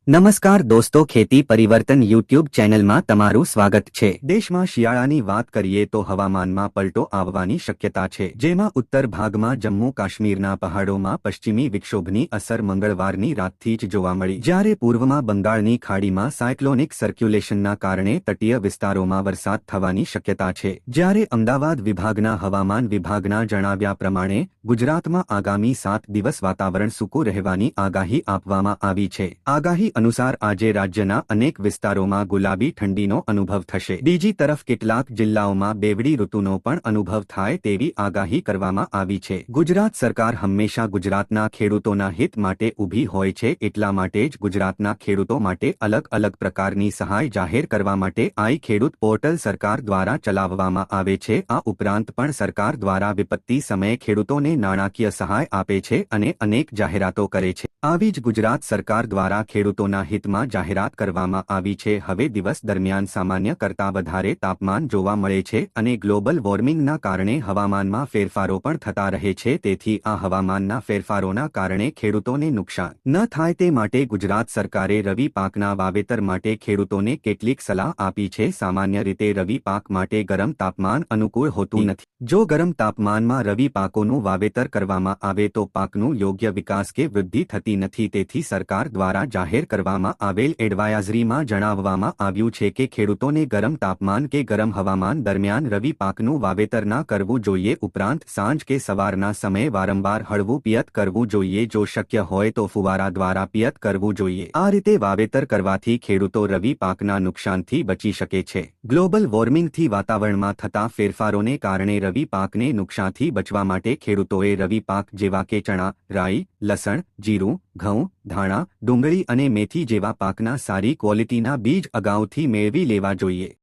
નમસ્કાર દોસ્તો, ખેતી પરિવર્તન યુટ્યુબ ચેનલમાં તમારું સ્વાગત છે। દેશમાં શિયાળાની વાત કરીએ તો હવામાનમાં પલટો આવવાની શક્યતા છે, જેમાં ઉત્તર ભાગમાં જમ્મુ કાશ્મીરના પહાડોમાં પશ્ચિમી વિક્ષોભની અસર મંગળવારની રાતથી જ જોવા મળી, જ્યારે પૂર્વમાં બંગાળની ખાડીમાં સાયક્લોનિક સર્ક્યુલેશનના કારણે તટીય વિસ્તારોમાં વરસાદ થવાની શક્યતા છે। જ્યારે અમદાવાદ વિભાગના હવામાન વિભાગના જણાવ્યા પ્રમાણે ગુજરાતમાં આગામી 7 દિવસ વાતાવરણ સૂકું રહેવાની આગાહી આપવામાં આવી છે। આગાહી અનુસાર આજે રાજ્યના અનેક વિસ્તારોમાં ગુલાબી ઠંડીનો અનુભવ થશે। બીજી તરફ કેટલાક જિલ્લાઓમાં બેવડી ઋતુનો પણ અનુભવ થાય તેવી આગાહી કરવામાં આવી છે। ગુજરાત સરકાર હંમેશા ગુજરાતના ખેડૂતોના હિત માટે ઊભી હોય છે, એટલા માટે જ ગુજરાતના ખેડૂતો માટે અલગ અલગ પ્રકારની સહાય જાહેર કરવા માટે આઈ ખેડૂત પોર્ટલ સરકાર દ્વારા ચલાવવામાં આવે છે। આ ઉપરાંત પણ સરકાર દ્વારા વિપત્તિ સમયે ખેડૂતોને નાણાકીય સહાય આપે છે અને અનેક જાહેરાતો કરે છે। આવી જ ગુજરાત સરકાર દ્વારા ખેડૂતોના હિતમાં જાહેરાત કરવામાં આવી છે। હવે દિવસ દરમિયાન સામાન્ય કરતાં વધારે તાપમાન જોવા મળે છે અને ગ્લોબલ વોર્મિંગના કારણે હવામાનમાં ફેરફારો પણ થતા રહે છે, તેથી આ હવામાનના ફેરફારોના કારણે ખેડૂતોને નુકસાન ન થાય તે માટે ગુજરાત સરકારે રવિ પાકના વાવેતર માટે ખેડૂતોને કેટલીક સલાહ આપી છે। સામાન્ય રીતે રવિ પાક માટે ગરમ તાપમાન અનુકૂળ હોતું નથી। જો ગરમ તાપમાનમાં રવિ પાકોનું વાવેતર કરવામાં આવે તો પાકનું યોગ્ય વિકાસ કે વૃદ્ધિ થતી નથી, તેથી સરકાર દ્વારા જાહેર કરવામાં આવેલ એડવાયઝરીમાં જણાવવામાં આવ્યું છે કે ખેડૂતોને ગરમ તાપમાન કે ગરમ હવામાન દરમિયાન રવિ પાકનું વાવેતર ના કરવું જોઈએ। ઉપરાંત સાંજ કે સવારના સમયે વારંવાર હળવું પિયત કરવું જોઈએ। જો શક્ય હોય તો ફુવારા દ્વારા પિયત કરવું જોઈએ। આ રીતે વાવેતર કરવાથી ખેડૂતો રવિ પાકના નુકસાનથી બચી શકે છે। ગ્લોબલ વોર્મિંગથી વાતાવરણમાં થતા ફેરફારોને કારણે રવિ પાકને નુકસાનથી બચવા માટે ખેડૂતોએ રવિ પાક જેવા કે ચણા, રાઈ, લસણ, જીરું, ઘઉં, ધાણા, ડુંગળી અને મેથી જેવા પાકના સારી ક્વોલિટીના બીજ અગાઉથી મેળવી લેવા જોઈએ।